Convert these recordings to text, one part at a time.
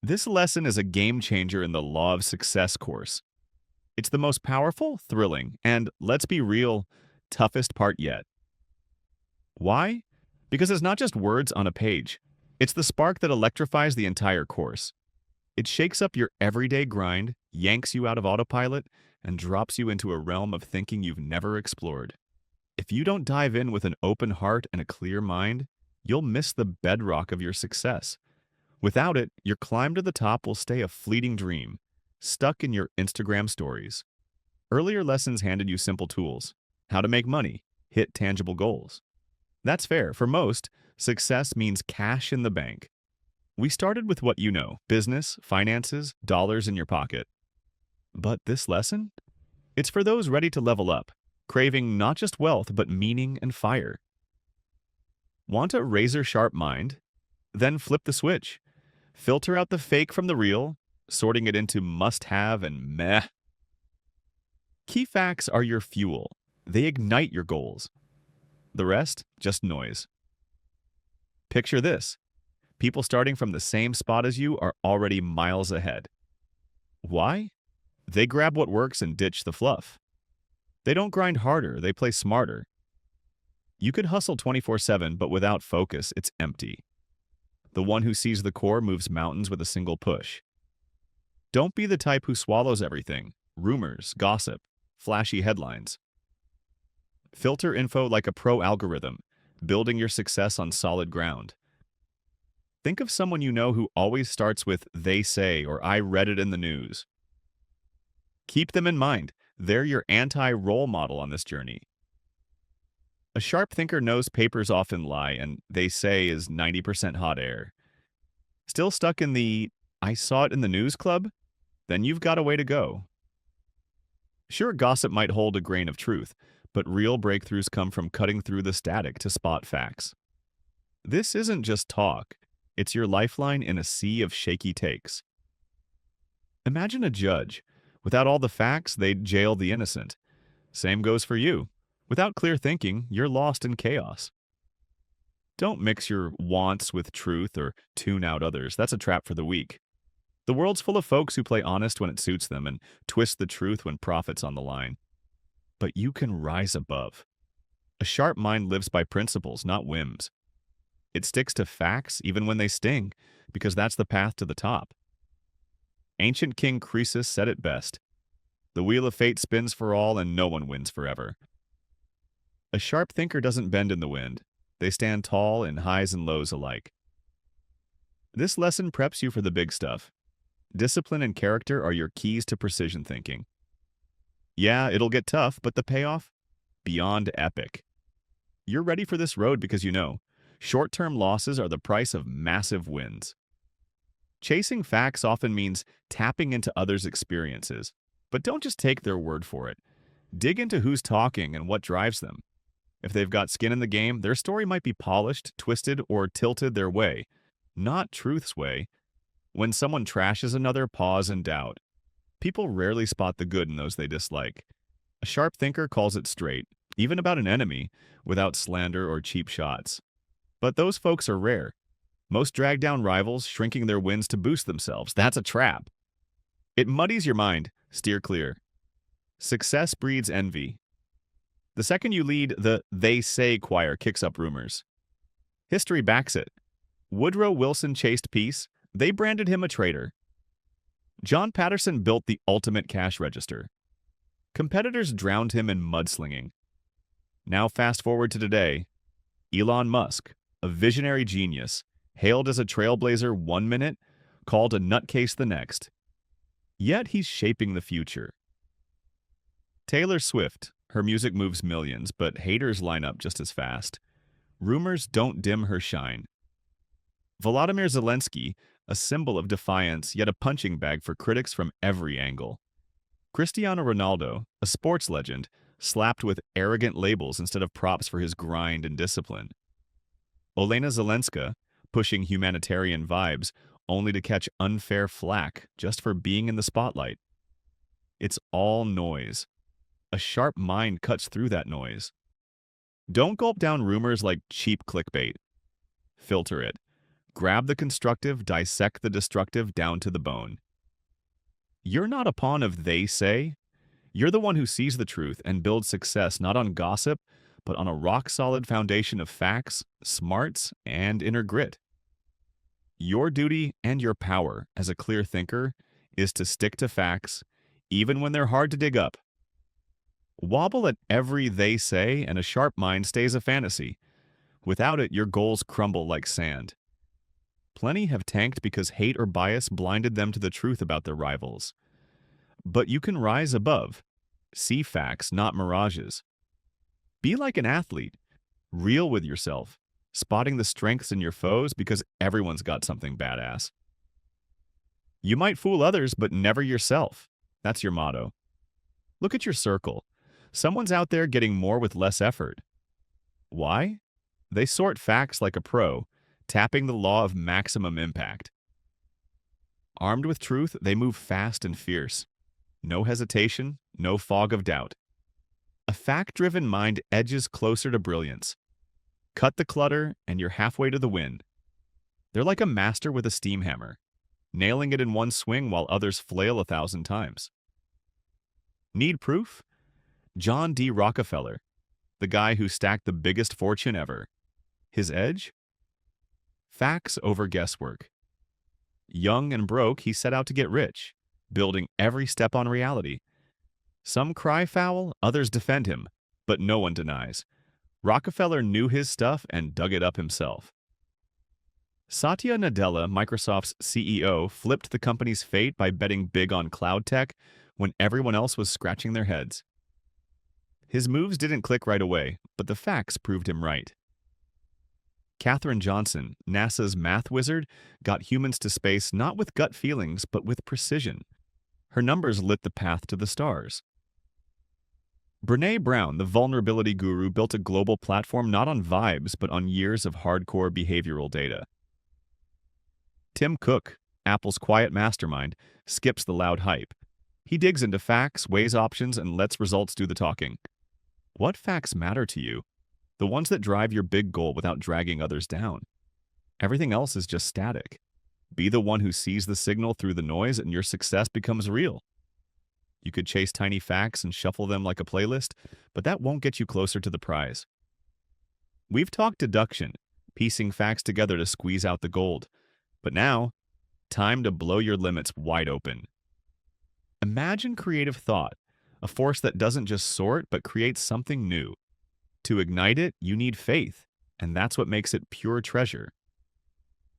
This lesson is a game changer in the Law of Success course. It's the most powerful, thrilling, and, let's be real, toughest part yet. Why? Because it's not just words on a page. It's the spark that electrifies the entire course. It shakes up your everyday grind, yanks you out of autopilot, and drops you into a realm of thinking you've never explored. If you don't dive in with an open heart and a clear mind, you'll miss the bedrock of your success. Without it, your climb to the top will stay a fleeting dream, stuck in your Instagram stories. Earlier lessons handed you simple tools: how to make money, hit tangible goals. That's fair. For most, success means cash in the bank. We started with what you know: business, finances, dollars in your pocket. But this lesson? It's for those ready to level up, craving not just wealth, but meaning and fire. Want a razor-sharp mind? Then flip the switch. Filter out the fake from the real, sorting it into must-have and meh. Key facts are your fuel. They ignite your goals. The rest, just noise. Picture this. People starting from the same spot as you are already miles ahead. Why? They grab what works and ditch the fluff. They don't grind harder, they play smarter. You could hustle 24/7, but without focus, it's empty. The one who sees the core moves mountains with a single push. Don't be the type who swallows everything: rumors, gossip, flashy headlines. Filter info like a pro algorithm, building your success on solid ground. Think of someone you know who always starts with "they say" or "I read it in the news." Keep them in mind. They're your anti-role model on this journey. A sharp thinker knows papers often lie, and "they say" is 90% hot air. Still stuck in the "I saw it in the news" club? Then you've got a way to go. Sure, gossip might hold a grain of truth, but real breakthroughs come from cutting through the static to spot facts. This isn't just talk. It's your lifeline in a sea of shaky takes. Imagine a judge. Without all the facts, they'd jail the innocent. Same goes for you. Without clear thinking, you're lost in chaos. Don't mix your wants with truth or tune out others. That's a trap for the weak. The world's full of folks who play honest when it suits them and twist the truth when profit's on the line. But you can rise above. A sharp mind lives by principles, not whims. It sticks to facts even when they sting, because that's the path to the top. Ancient King Croesus said it best: "The wheel of fate spins for all, and no one wins forever." A sharp thinker doesn't bend in the wind. They stand tall in highs and lows alike. This lesson preps you for the big stuff. Discipline and character are your keys to precision thinking. Yeah, it'll get tough, but the payoff? Beyond epic. You're ready for this road because you know short-term losses are the price of massive wins. Chasing facts often means tapping into others' experiences, but don't just take their word for it. Dig into who's talking and what drives them. If they've got skin in the game, their story might be polished, twisted, or tilted their way, not truth's way. When someone trashes another, pause and doubt. People rarely spot the good in those they dislike. A sharp thinker calls it straight, even about an enemy, without slander or cheap shots. But those folks are rare. Most drag down rivals, shrinking their wins to boost themselves. That's a trap. It muddies your mind. Steer clear. Success breeds envy. The second you lead, the "they say" choir kicks up rumors. History backs it. Woodrow Wilson chased peace. They branded him a traitor. John Patterson built the ultimate cash register. Competitors drowned him in mudslinging. Now fast forward to today. Elon Musk, a visionary genius, hailed as a trailblazer one minute, called a nutcase the next. Yet he's shaping the future. Taylor Swift, her music moves millions, but haters line up just as fast. Rumors don't dim her shine. Volodymyr Zelensky, a symbol of defiance, yet a punching bag for critics from every angle. Cristiano Ronaldo, a sports legend, slapped with arrogant labels instead of props for his grind and discipline. Olena Zelenska, pushing humanitarian vibes, only to catch unfair flack just for being in the spotlight. It's all noise. A sharp mind cuts through that noise. Don't gulp down rumors like cheap clickbait. Filter it. Grab the constructive, dissect the destructive down to the bone. You're not a pawn of they say. You're the one who sees the truth and builds success not on gossip, but on a rock-solid foundation of facts, smarts, and inner grit. Your duty and your power as a clear thinker is to stick to facts, even when they're hard to dig up. Wobble at every they say, and a sharp mind stays a fantasy. Without it, your goals crumble like sand. Plenty have tanked because hate or bias blinded them to the truth about their rivals. But you can rise above. See facts, not mirages. Be like an athlete, real with yourself, spotting the strengths in your foes because everyone's got something badass. You might fool others, but never yourself. That's your motto. Look at your circle. Someone's out there getting more with less effort. Why? They sort facts like a pro, tapping the law of maximum impact. Armed with truth, they move fast and fierce. No hesitation, no fog of doubt. A fact-driven mind edges closer to brilliance. Cut the clutter, and you're halfway to the win. They're like a master with a steam hammer, nailing it in one swing while others flail 1,000 times. Need proof? John D. Rockefeller, the guy who stacked the biggest fortune ever. His edge? Facts over guesswork. Young and broke, he set out to get rich, building every step on reality. Some cry foul, others defend him, but no one denies. Rockefeller knew his stuff and dug it up himself. Satya Nadella, Microsoft's CEO, flipped the company's fate by betting big on cloud tech when everyone else was scratching their heads. His moves didn't click right away, but the facts proved him right. Katherine Johnson, NASA's math wizard, got humans to space not with gut feelings, but with precision. Her numbers lit the path to the stars. Brené Brown, the vulnerability guru, built a global platform not on vibes, but on years of hardcore behavioral data. Tim Cook, Apple's quiet mastermind, skips the loud hype. He digs into facts, weighs options, and lets results do the talking. What facts matter to you? The ones that drive your big goal without dragging others down. Everything else is just static. Be the one who sees the signal through the noise and your success becomes real. You could chase tiny facts and shuffle them like a playlist, but that won't get you closer to the prize. We've talked deduction, piecing facts together to squeeze out the gold. But now, time to blow your limits wide open. Imagine creative thought, a force that doesn't just sort but creates something new. To ignite it, you need faith, and that's what makes it pure treasure.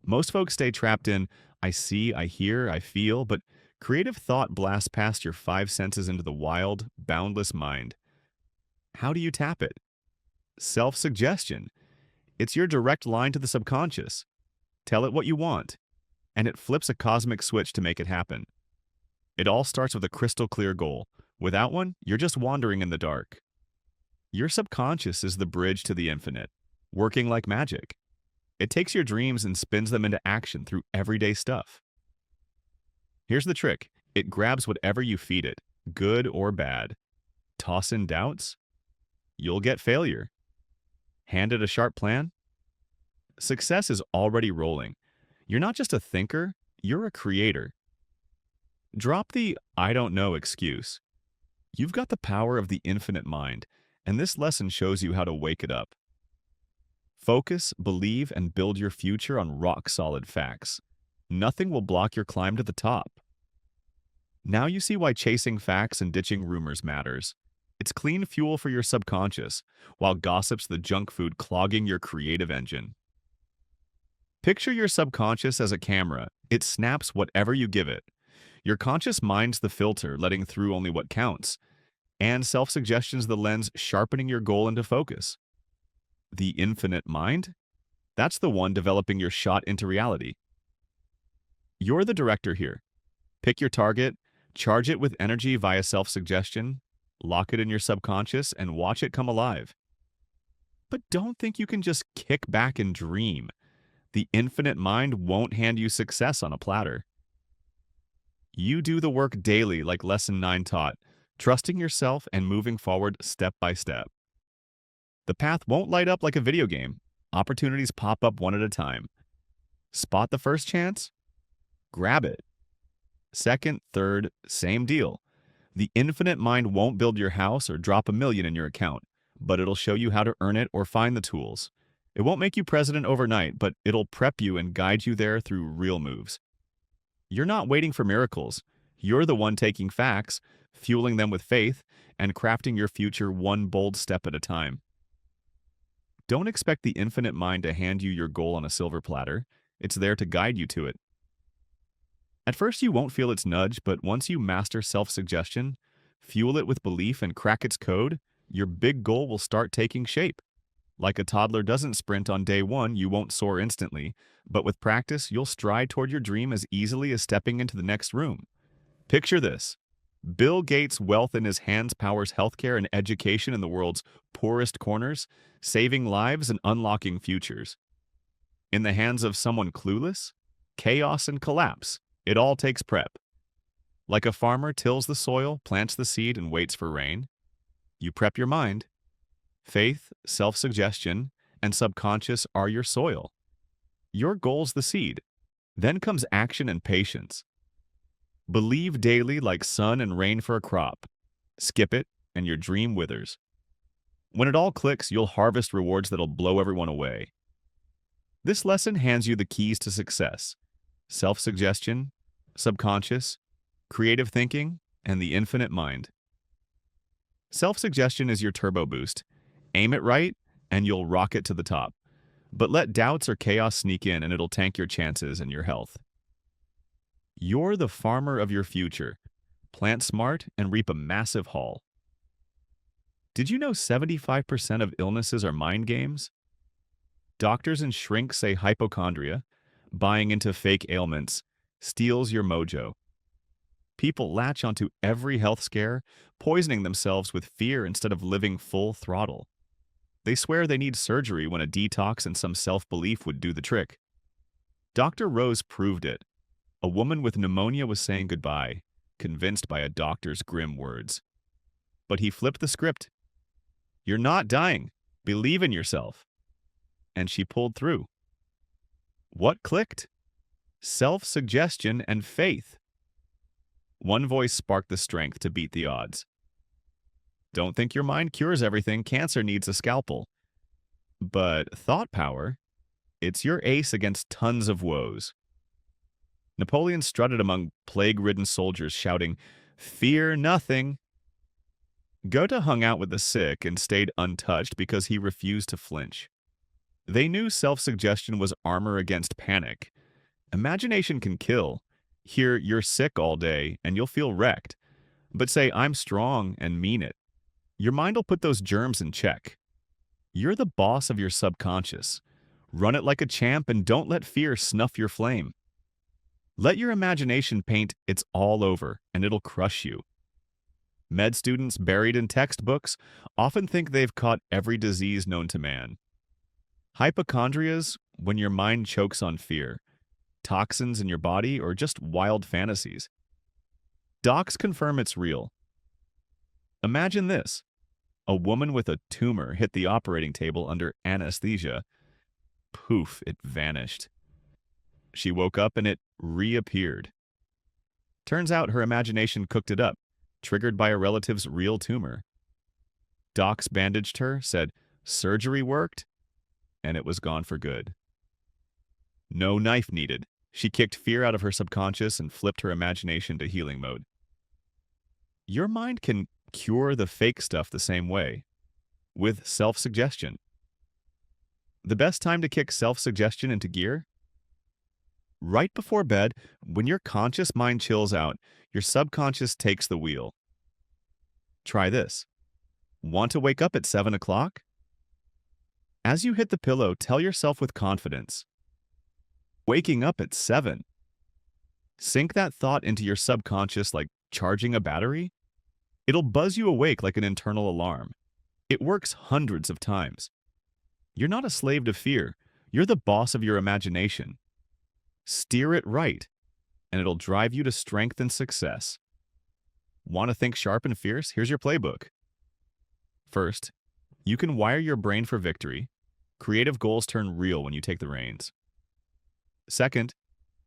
Most folks stay trapped in, I see, I hear, I feel, but creative thought blasts past your five senses into the wild, boundless mind. How do you tap it? Self-suggestion. It's your direct line to the subconscious. Tell it what you want, and it flips a cosmic switch to make it happen. It all starts with a crystal clear goal. Without one, you're just wandering in the dark. Your subconscious is the bridge to the infinite, working like magic. It takes your dreams and spins them into action through everyday stuff. Here's the trick. It grabs whatever you feed it, good or bad. Toss in doubts? You'll get failure. Hand it a sharp plan? Success is already rolling. You're not just a thinker, you're a creator. Drop the I don't know excuse. You've got the power of the infinite mind, and this lesson shows you how to wake it up. Focus, believe, and build your future on rock-solid facts. Nothing will block your climb to the top. Now you see why chasing facts and ditching rumors matters. It's clean fuel for your subconscious, while gossip's the junk food clogging your creative engine. Picture your subconscious as a camera. It snaps whatever you give it. Your conscious mind's the filter, letting through only what counts. And self-suggestion's the lens, sharpening your goal into focus. The infinite mind? That's the one developing your shot into reality. You're the director here. Pick your target, charge it with energy via self-suggestion, lock it in your subconscious, and watch it come alive. But don't think you can just kick back and dream. The infinite mind won't hand you success on a platter. You do the work daily like Lesson 9 taught, trusting yourself and moving forward step by step. The path won't light up like a video game. Opportunities pop up one at a time. Spot the first chance? Grab it. Second, third, same deal. The infinite mind won't build your house or drop $1 million in your account, but it'll show you how to earn it or find the tools. It won't make you president overnight, but it'll prep you and guide you there through real moves. You're not waiting for miracles. You're the one taking facts, fueling them with faith, and crafting your future one bold step at a time. Don't expect the infinite mind to hand you your goal on a silver platter. It's there to guide you to it. At first, you won't feel its nudge, but once you master self-suggestion, fuel it with belief, and crack its code, your big goal will start taking shape. Like a toddler doesn't sprint on day one, you won't soar instantly, but with practice, you'll stride toward your dream as easily as stepping into the next room. Picture this. Bill Gates' wealth in his hands powers healthcare and education in the world's poorest corners, saving lives and unlocking futures. In the hands of someone clueless, chaos and collapse. It all takes prep. Like a farmer tills the soil, plants the seed, and waits for rain, you prep your mind. Faith, self-suggestion, and subconscious are your soil. Your goal's the seed. Then comes action and patience. Believe daily like sun and rain for a crop. Skip it, and your dream withers. When it all clicks, you'll harvest rewards that'll blow everyone away. This lesson hands you the keys to success: self-suggestion, subconscious, creative thinking, and the infinite mind. Self-suggestion is your turbo boost. Aim it right, and you'll rocket to the top. But let doubts or chaos sneak in, and it'll tank your chances and your health. You're the farmer of your future. Plant smart and reap a massive haul. Did you know 75% of illnesses are mind games? Doctors and shrinks say hypochondria, buying into fake ailments, steals your mojo. People latch onto every health scare, poisoning themselves with fear instead of living full throttle. They swear they need surgery when a detox and some self-belief would do the trick. Dr. Rose proved it. A woman with pneumonia was saying goodbye, convinced by a doctor's grim words. But he flipped the script. "You're not dying. Believe in yourself." And she pulled through. What clicked? Self-suggestion and faith. One voice sparked the strength to beat the odds. Don't think your mind cures everything. Cancer needs a scalpel. But thought power, it's your ace against tons of woes. Napoleon strutted among plague-ridden soldiers shouting, "Fear nothing." Goethe hung out with the sick and stayed untouched because he refused to flinch. They knew self-suggestion was armor against panic. Imagination can kill. Hear "you're sick" all day and you'll feel wrecked. But say "I'm strong" and mean it. Your mind will put those germs in check. You're the boss of your subconscious. Run it like a champ and don't let fear snuff your flame. Let your imagination paint "it's all over" and it'll crush you. Med students buried in textbooks often think they've caught every disease known to man. Hypochondria's when your mind chokes on fear, toxins in your body, or just wild fantasies. Docs confirm it's real. Imagine this. A woman with a tumor hit the operating table under anesthesia. Poof, it vanished. She woke up and it reappeared. Turns out her imagination cooked it up, triggered by a relative's real tumor. Docs bandaged her, said surgery worked, and it was gone for good. No knife needed. She kicked fear out of her subconscious and flipped her imagination to healing mode. Your mind can cure the fake stuff the same way, with self-suggestion. The best time to kick self-suggestion into gear? Right before bed, when your conscious mind chills out, your subconscious takes the wheel. Try this. Want to wake up at 7 o'clock? As you hit the pillow, tell yourself with confidence, "Waking up at 7." Sink that thought into your subconscious like charging a battery. It'll buzz you awake like an internal alarm. It works hundreds of times. You're not a slave to fear. You're the boss of your imagination. Steer it right, and it'll drive you to strength and success. Want to think sharp and fierce? Here's your playbook. First, you can wire your brain for victory. Creative goals turn real when you take the reins. Second,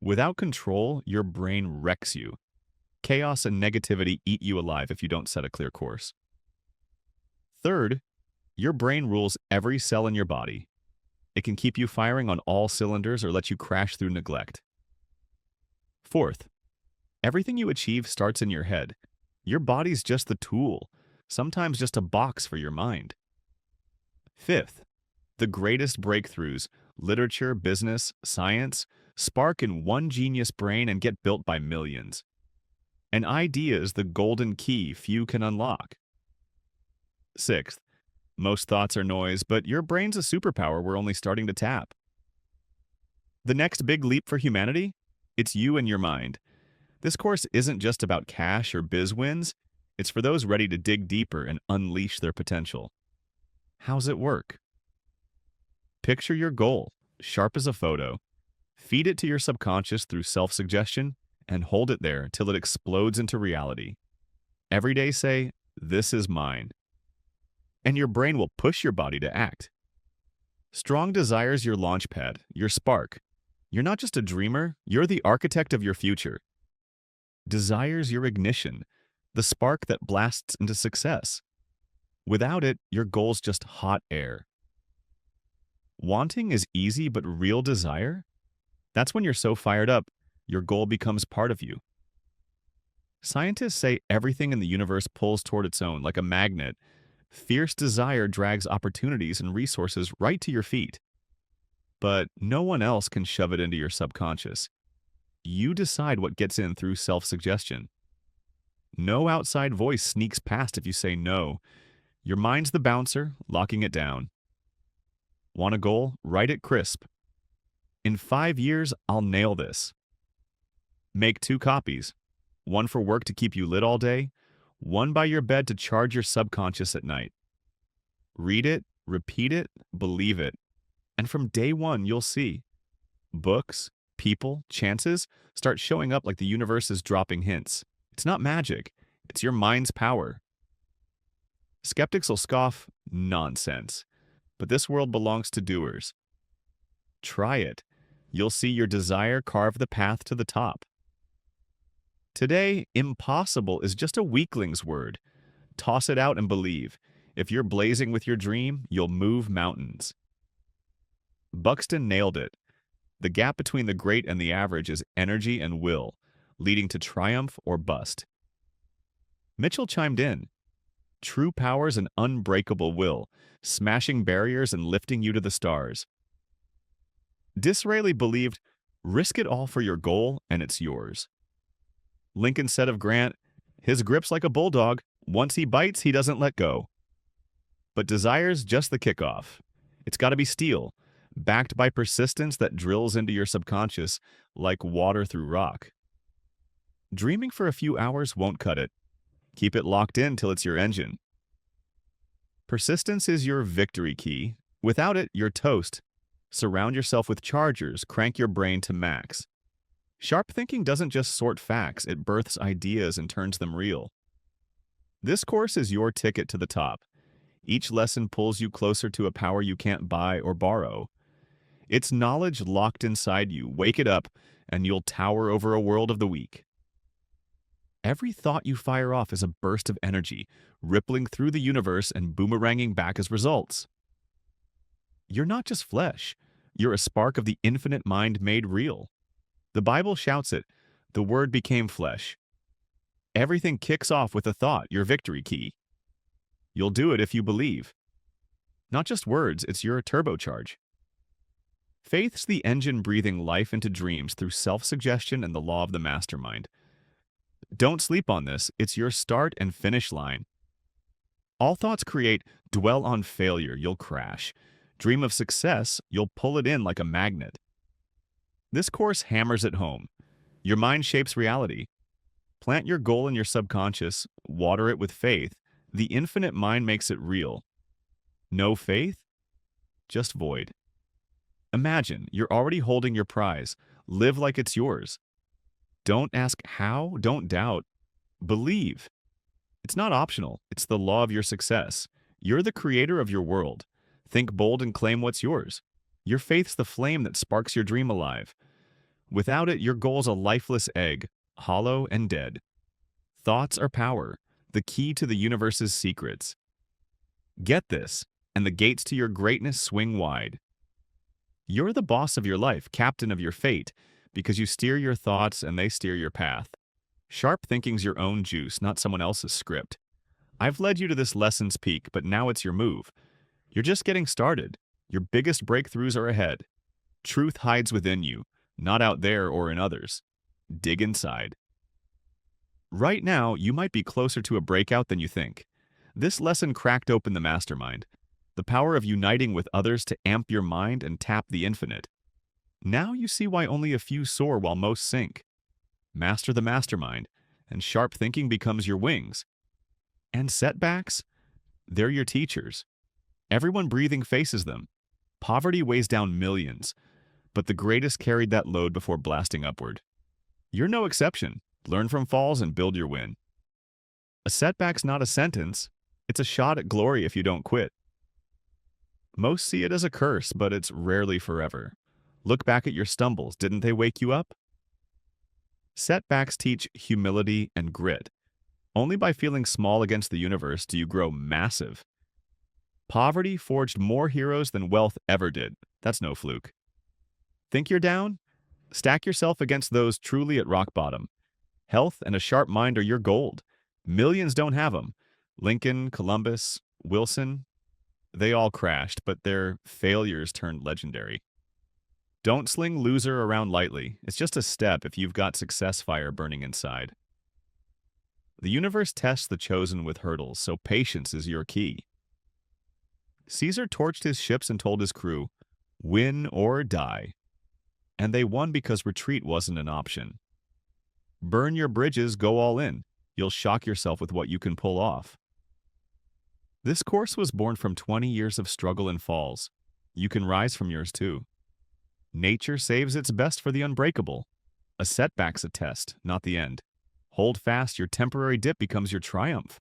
without control, your brain wrecks you. Chaos and negativity eat you alive if you don't set a clear course. Third, your brain rules every cell in your body. It can keep you firing on all cylinders or let you crash through neglect. Fourth, everything you achieve starts in your head. Your body's just the tool, sometimes just a box for your mind. Fifth, the greatest breakthroughs, literature, business, science, spark in one genius brain and get built by millions. An idea is the golden key few can unlock. Sixth, most thoughts are noise, but your brain's a superpower we're only starting to tap. The next big leap for humanity? It's you and your mind. This course isn't just about cash or biz wins, it's for those ready to dig deeper and unleash their potential. How's it work? Picture your goal, sharp as a photo. Feed it to your subconscious through self-suggestion and hold it there till it explodes into reality. Every day say, "This is mine." And your brain will push your body to act. Strong desires your launch pad, your spark. You're not just a dreamer, you're the architect of your future. Desires your ignition, the spark that blasts into success. Without it, your goal's just hot air. Wanting is easy, but real desire? That's when you're so fired up, your goal becomes part of you. Scientists say everything in the universe pulls toward its own, like a magnet. Fierce desire drags opportunities and resources right to your feet. But no one else can shove it into your subconscious. You decide what gets in through self-suggestion. No outside voice sneaks past if you say no. Your mind's the bouncer, locking it down. Want a goal? Write it crisp. In 5 years, I'll nail this. Make 2 copies. One for work to keep you lit all day, one by your bed to charge your subconscious at night. Read it, repeat it, believe it. And from day one, you'll see. Books, people, chances start showing up like the universe is dropping hints. It's not magic. It's your mind's power. Skeptics will scoff, nonsense. But this world belongs to doers. Try it. You'll see your desire carve the path to the top. Today, impossible is just a weakling's word. Toss it out and believe. If you're blazing with your dream, you'll move mountains. Buxton nailed it. The gap between the great and the average is energy and will, leading to triumph or bust. Mitchell chimed in. True power's an unbreakable will, smashing barriers and lifting you to the stars. Disraeli believed, risk it all for your goal and it's yours. Lincoln said of Grant, his grip's like a bulldog. Once he bites, he doesn't let go. But desire's just the kickoff. It's got to be steel, backed by persistence that drills into your subconscious like water through rock. Dreaming for a few hours won't cut it. Keep it locked in till it's your engine. Persistence is your victory key. Without it, you're toast. Surround yourself with chargers, crank your brain to max. Sharp thinking doesn't just sort facts, it births ideas and turns them real. This course is your ticket to the top. Each lesson pulls you closer to a power you can't buy or borrow. It's knowledge locked inside you. Wake it up, and you'll tower over a world of the weak. Every thought you fire off is a burst of energy, rippling through the universe and boomeranging back as results. You're not just flesh. You're a spark of the infinite mind made real. The Bible shouts it, the Word became flesh. Everything kicks off with a thought, your victory key. You'll do it if you believe. Not just words, it's your turbocharge. Faith's the engine breathing life into dreams through self-suggestion and the law of the mastermind. Don't sleep on this, it's your start and finish line. All thoughts create, dwell on failure, you'll crash. Dream of success, you'll pull it in like a magnet. This course hammers it home. Your mind shapes reality. Plant your goal in your subconscious, water it with faith. The infinite mind makes it real. No faith? Just void. Imagine you're already holding your prize. Live like it's yours. Don't ask how, don't doubt. Believe. It's not optional. It's the law of your success. You're the creator of your world. Think bold and claim what's yours. Your faith's the flame that sparks your dream alive. Without it, your goal's a lifeless egg, hollow and dead. Thoughts are power, the key to the universe's secrets. Get this, and the gates to your greatness swing wide. You're the boss of your life, captain of your fate, because you steer your thoughts and they steer your path. Sharp thinking's your own juice, not someone else's script. I've led you to this lesson's peak, but now it's your move. You're just getting started. Your biggest breakthroughs are ahead. Truth hides within you, not out there or in others. Dig inside. Right now, you might be closer to a breakout than you think. This lesson cracked open the mastermind, the power of uniting with others to amp your mind and tap the infinite. Now you see why only a few soar while most sink. Master the mastermind, and sharp thinking becomes your wings. And setbacks? They're your teachers. Everyone breathing faces them. Poverty weighs down millions, but the greatest carried that load before blasting upward. You're no exception. Learn from falls and build your win. A setback's not a sentence. It's a shot at glory if you don't quit. Most see it as a curse, but it's rarely forever. Look back at your stumbles. Didn't they wake you up? Setbacks teach humility and grit. Only by feeling small against the universe do you grow massive. Poverty forged more heroes than wealth ever did. That's no fluke. Think you're down? Stack yourself against those truly at rock bottom. Health and a sharp mind are your gold. Millions don't have them. Lincoln, Columbus, Wilson, they all crashed, but their failures turned legendary. Don't sling loser around lightly. It's just a step if you've got success fire burning inside. The universe tests the chosen with hurdles, so patience is your key. Caesar torched his ships and told his crew, "Win or die." And they won because retreat wasn't an option. Burn your bridges, go all in. You'll shock yourself with what you can pull off. This course was born from 20 years of struggle and falls. You can rise from yours too. Nature saves its best for the unbreakable. A setback's a test, not the end. Hold fast, your temporary dip becomes your triumph.